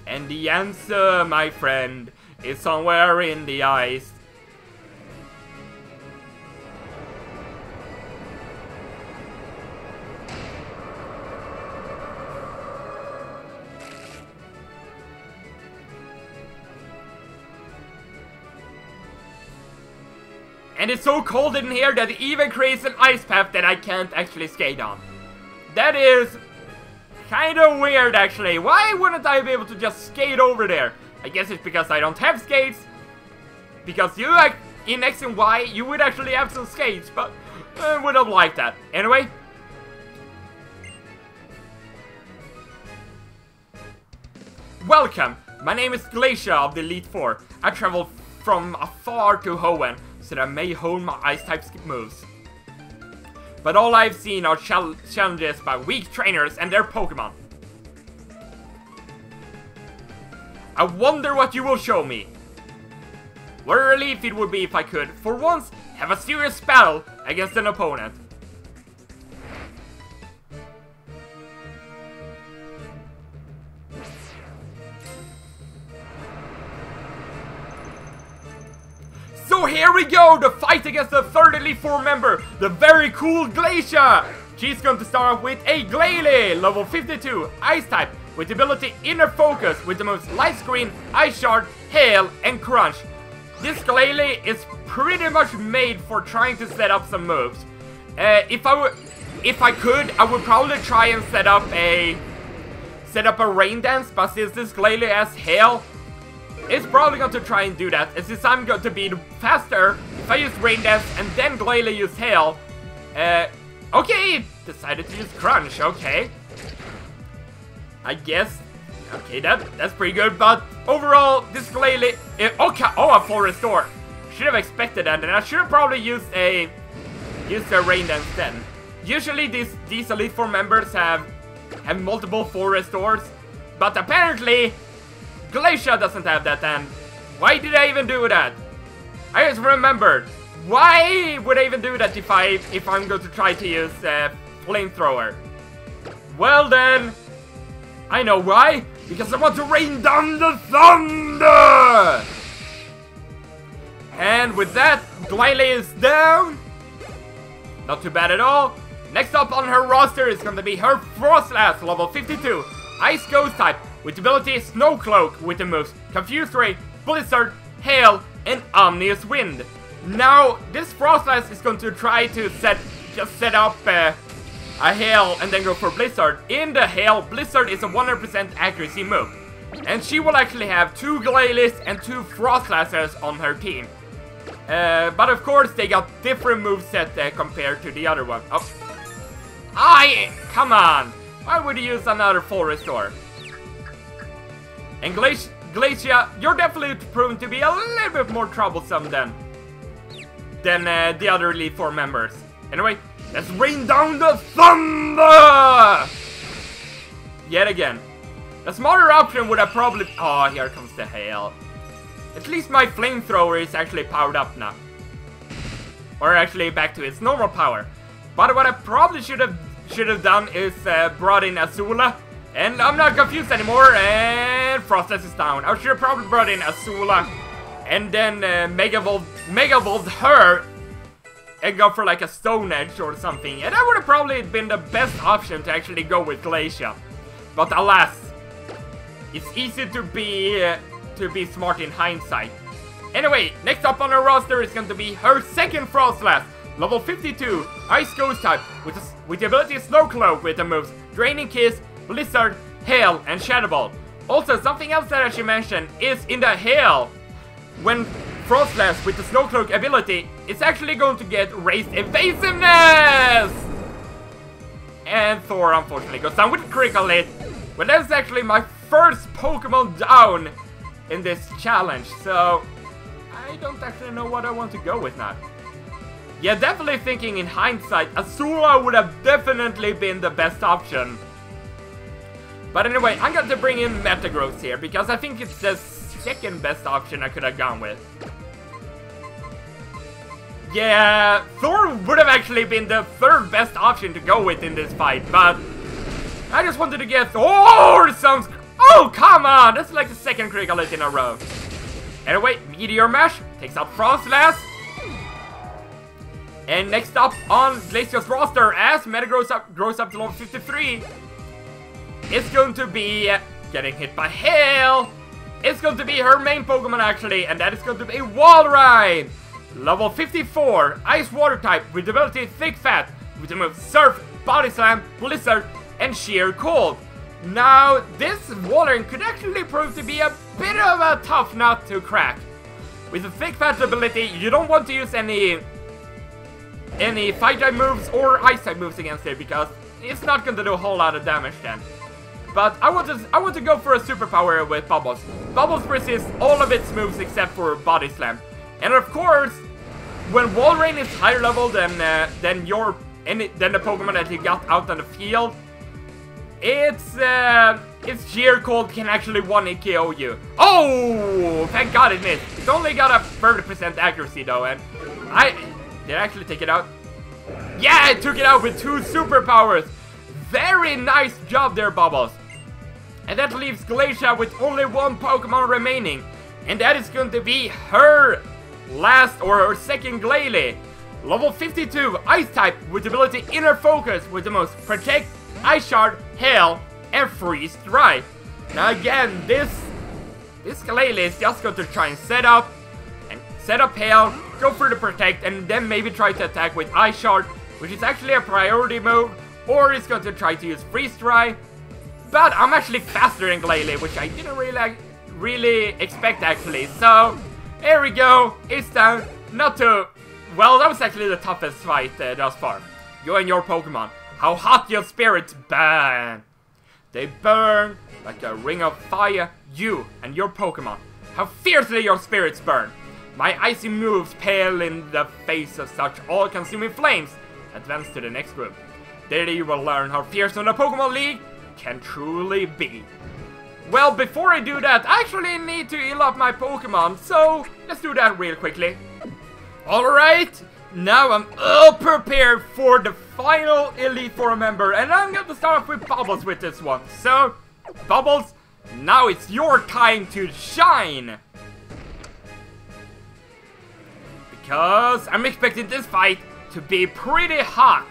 And the answer, my friend, is somewhere in the ice. And it's so cold in here that it even creates an ice path that I can't actually skate on. That is kind of weird, actually. Why wouldn't I be able to just skate over there? I guess it's because I don't have skates. Because you, like, in X and Y, you would actually have some skates, but I would have liked that. Anyway. Welcome. My name is Glacia of the Elite Four. I traveled from afar to Hoenn, so that I may hone my Ice-type moves. But all I've seen are challenges by weak trainers and their Pokémon. I wonder what you will show me. What a relief it would be if I could, for once, have a serious battle against an opponent. So here we go, the fight against the third Elite Four member, the very cool Glacia! She's going to start off with a Glalie, level 52, Ice type, with the ability Inner Focus, with the moves Light Screen, Ice Shard, Hail, and Crunch. This Glalie is pretty much made for trying to set up some moves. If I could, I would probably try and set up a Rain Dance, but since this Glalie has Hail, it's probably going to try and do that, and since I'm going to be faster, if I use Rain Dance and then Glalie use Hail, okay, decided to use Crunch, okay. I guess, okay, that's pretty good, but overall, this Glalie, okay, oh, a full restore. Should have expected that, and I should have probably used a Rain Dance then. Usually these Elite Four members have multiple full restores, but apparently Glacia doesn't have that, and why did I even do that? I just remembered. Why would I even do that if I'm going to try to use Flamethrower? Well then, I know why. Because I want to rain down the thunder! And with that, Glalie is down. Not too bad at all. Next up on her roster is going to be her Frostlass, level 52, Ice Ghost type, with the ability Snow Cloak with the moves Confused Ray, Blizzard, Hail, and Omnious Wind. Now, this Frostlass is going to try to set up a Hail and then go for Blizzard. In the Hail, Blizzard is a 100% accuracy move. And she will actually have 2 Glalies and 2 Frostlasses on her team. But of course, they got different moveset compared to the other one. Oh. Come on! Why would you use another full restore? And Glacia, you're definitely proven to be a little bit more troublesome than the other Elite Four members. Anyway, let's rain down the thunder! Yet again. The smarter option would have probably... Oh, here comes the Hail. At least my Flamethrower is actually powered up now. Or actually back to its normal power. But what I probably should have done is brought in Azula. And I'm not confused anymore, and Frostlass is down. I should have probably brought in Azula, and then Mega Evolved her, and go for like a Stone Edge or something. And that would have probably been the best option to actually go with Glacia. But alas, it's easy to be smart in hindsight. Anyway, next up on her roster is going to be her second Frostlass, level 52, Ice Ghost type, with the ability Snow Cloak with the moves Draining Kiss, Blizzard, Hail, and Shadow Ball. Also, something else that I should mention is in the Hail, when Frostlass with the Snow Cloak ability, it's actually going to get raised evasiveness! And Thor unfortunately goes down with a critical hit. But that's actually my first Pokemon down in this challenge, so I don't actually know what I want to go with now. Yeah, definitely thinking in hindsight, Azula would have definitely been the best option. But anyway, I'm going to bring in Metagross here, because I think it's the second best option I could have gone with. Yeah, Thor would have actually been the third best option to go with in this fight, but I just wanted to get Thor sounds... Oh, come on! That's like the second critical hit in a row. Anyway, Meteor Mash takes out Frostlass. And next up on Glacia's roster, as Meta grows up to level 53, it's going to be getting hit by Hail. It's going to be her main Pokemon actually, and that is going to be Walrein. Level 54, Ice Water type with the ability Thick Fat, with the moves Surf, Body Slam, Blizzard, and Sheer Cold. Now, this Walrein could actually prove to be a bit of a tough nut to crack. With the Thick Fat ability, you don't want to use any Fire type moves or Ice type moves against it, because it's not going to do a whole lot of damage then. But I want to go for a superpower with Bubbles. Bubbles resists all of its moves except for Body Slam. And of course, when Walrein is higher level than the Pokemon that you got out on the field, its Sheer Cold can actually 1-hit KO you. Oh, thank God it missed. It's only got a 30% accuracy though, and did I actually take it out? Yeah, I took it out with 2 superpowers. Very nice job there, Bubbles. And that leaves Glacia with only 1 Pokemon remaining. And that is going to be her last or her second Glalie. Level 52, Ice type with the ability Inner Focus with the most Protect, Ice Shard, Hail, and Freeze Dry. Now again, this Glalie is just going to try and set up Hail, go for the Protect, and then maybe try to attack with Ice Shard, which is actually a priority move, or it's going to try to use Freeze Dry. But I'm actually faster than Glalie, which I didn't really expect actually. So here we go. It's down. Not too well. That was actually the toughest fight thus far. You and your Pokemon. How hot your spirits burn. They burn like a ring of fire. You and your Pokemon. How fiercely your spirits burn. My icy moves pale in the face of such all-consuming flames. Advance to the next group. There you will learn how fearsome the Pokemon League can truly be. Well, before I do that, I actually need to heal up my Pokemon, so let's do that real quickly. Alright, now I'm all prepared for the final Elite Four member, and I'm going to start off with Bubbles with this one. So, Bubbles, now it's your time to shine! Because I'm expecting this fight to be pretty hot.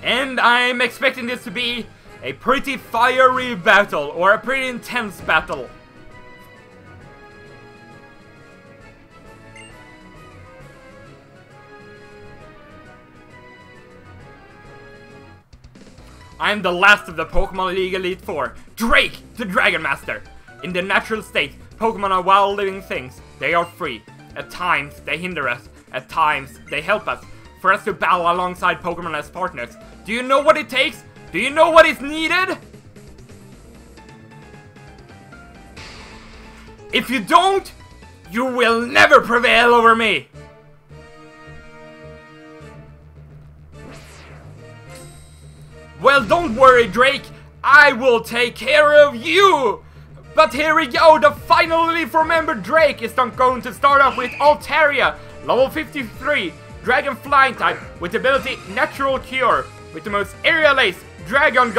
And I'm expecting this to be a pretty fiery battle, or a pretty intense battle. I'm the last of the Pokemon League Elite Four, Drake, the Dragon Master. In their natural state, Pokemon are wild living things. They are free. At times, they hinder us. At times, they help us. For us to battle alongside Pokemon as partners. Do you know what it takes? Do you know what is needed? If you don't, you will never prevail over me! Well, don't worry, Drake. I will take care of you! But here we go, the final Elite Four member Drake is going to start off with Altaria, level 53, Dragon Flying type, with the ability Natural Cure, with the most Aerial Ace, Cotton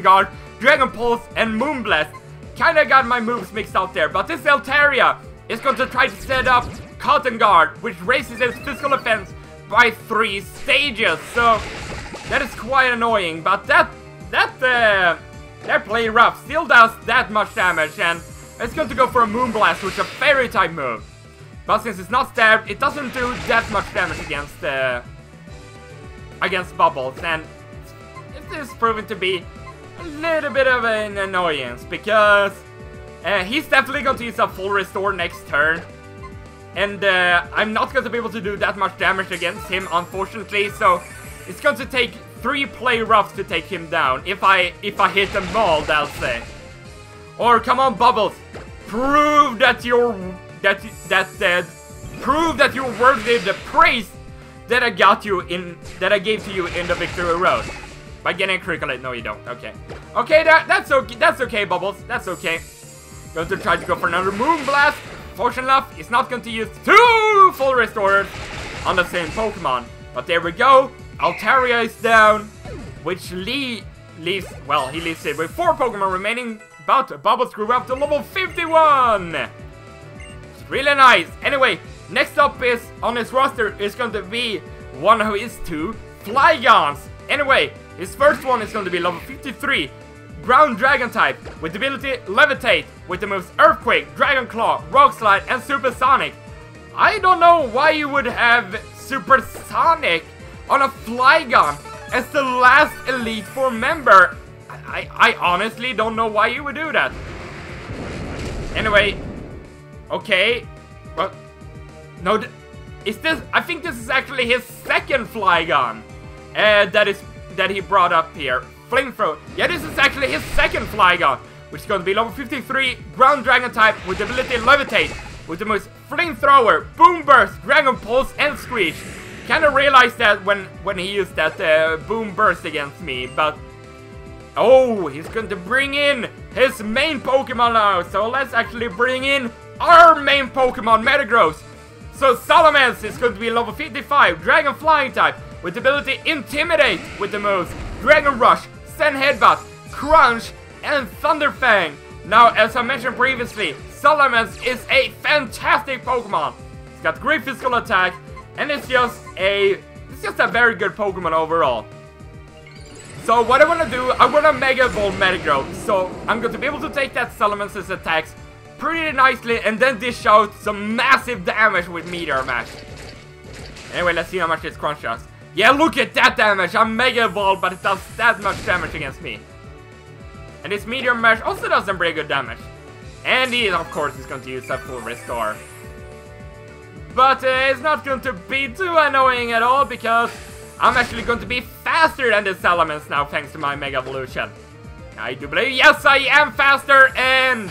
Guard, Dragon Pulse, and Moonblast. Kinda got my moves mixed up there, but this Altaria is going to try to set up Cotton Guard, which raises its physical defense by 3 stages, so that is quite annoying, but that play rough still does that much damage, and it's going to go for a Moonblast, which is a Fairy type move. But since it's not stabbed, it doesn't do that much damage against Bubbles, and it is proven to be a little bit of an annoyance, because he's definitely going to use a full restore next turn, and I'm not going to be able to do that much damage against him, unfortunately, so it's going to take 3 play roughs to take him down, if I hit them all, I'll say. Or come on, Bubbles, prove that you're worthy of the praise that I gave to you in the Victory Road. By getting a critical hit. No, you don't. Okay. Okay, that's okay. That's okay, Bubbles. That's okay. Going to try to go for another Moonblast. Fortunate enough, he's not going to use 2 full restorers on the same Pokemon. But there we go. Altaria is down, which leaves, well, he leaves it with 4 Pokemon remaining. But Bubbles grew up to level 51. It's really nice. Anyway, next up is on his roster is going to be one of his 2 Flygons. Anyway, his first one is going to be level 53. Ground Dragon type, with the ability Levitate, with the moves Earthquake, Dragon Claw, Rock Slide, and Supersonic. I don't know why you would have Supersonic on a Flygon as the last Elite Four member. I honestly don't know why you would do that. Anyway, okay, well, no, is this? I think this is actually his second Flygon that he brought up here. Flamethrower. Yeah, this is actually his second Flygon, which is going to be level 53, Ground Dragon type with the ability Levitate, with the most Flamethrower, Boom Burst, Dragon Pulse, and Screech. Kinda realized that when he used that Boom Burst against me, but oh, he's going to bring in his main Pokemon now, so let's actually bring in our main Pokemon, Metagross. So Salamence is going to be level 55, Dragon Flying type, with the ability Intimidate, with the moves Dragon Rush, Sand Headbutt, Crunch, and Thunderfang. Now, as I mentioned previously, Salamence is a fantastic Pokemon. It's got great physical attack, and it's just a very good Pokemon overall. So what I want to do, I want to Mega Evolve Metagross. So I'm going to be able to take that Salamence's attacks pretty nicely and then dish out some massive damage with Meteor Mash. Anyway, let's see how much this Crunch does. Yeah, look at that damage! I'm Mega Evolved, but it does that much damage against me. And this Meteor Mash also does some pretty good damage. And he, of course, is going to use that full restore. But it's not going to be too annoying at all, because I'm actually going to be faster than the Salamence now, thanks to my Mega Evolution. I do believe, yes, I am faster, and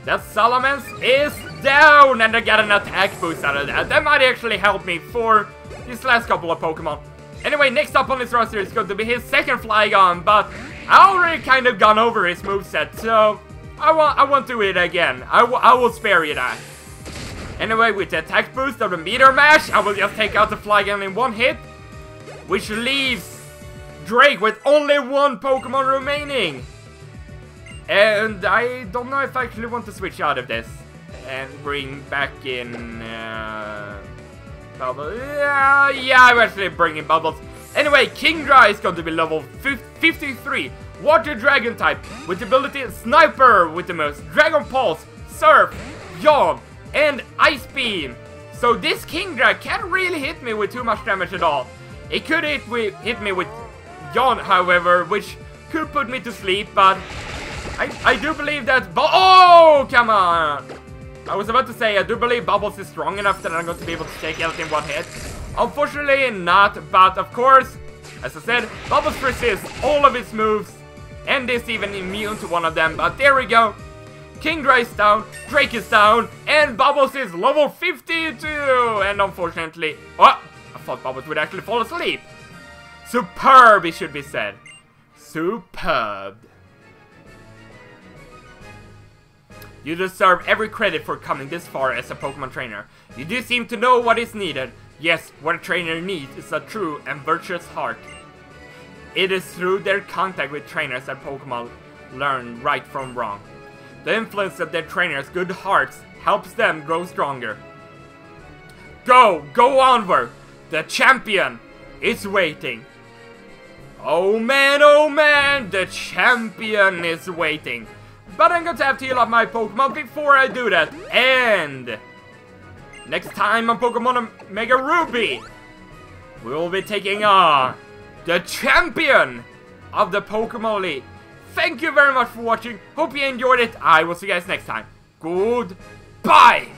that Salamence is down, and I got an attack boost out of that. That might actually help me for these last couple of Pokemon. Anyway, next up on this roster is going to be his second Flygon, but I already kind of gone over his moveset, so I won't do it again. I will spare you that. Anyway, with the attack boost of the Meteor Mash, I will just take out the Flygon in one hit, which leaves Drake with only 1 Pokemon remaining. And I don't know if I actually want to switch out of this and bring back in Bubbles. Yeah, I'm actually bringing Bubbles. Anyway, Kingdra is going to be level 53, Water Dragon type, with the ability Sniper, with the most Dragon Pulse, Surf, Yawn, and Ice Beam. So this Kingdra can't really hit me with too much damage at all. It could hit me with Yawn, however, which could put me to sleep, but I do believe that oh, come on! I was about to say, I do believe Bubbles is strong enough that I'm going to be able to take it in one hit. Unfortunately not, but of course, as I said, Bubbles resists all of its moves, and is even immune to one of them, but there we go. Kingdra is down, Drake is down, and Bubbles is level 52, and unfortunately, oh, I thought Bubbles would actually fall asleep. Superb, it should be said. Superb. You deserve every credit for coming this far as a Pokemon trainer. You do seem to know what is needed. Yes, what a trainer needs is a true and virtuous heart. It is through their contact with trainers that Pokemon learn right from wrong. The influence of their trainers' good hearts helps them grow stronger. Go onward! The champion is waiting. Oh man, the champion is waiting. But I'm going to have to heal up my Pokemon before I do that. And next time on Pokemon Mega Ruby, we will be taking on the champion of the Pokemon League. Thank you very much for watching. Hope you enjoyed it. I will see you guys next time. Goodbye.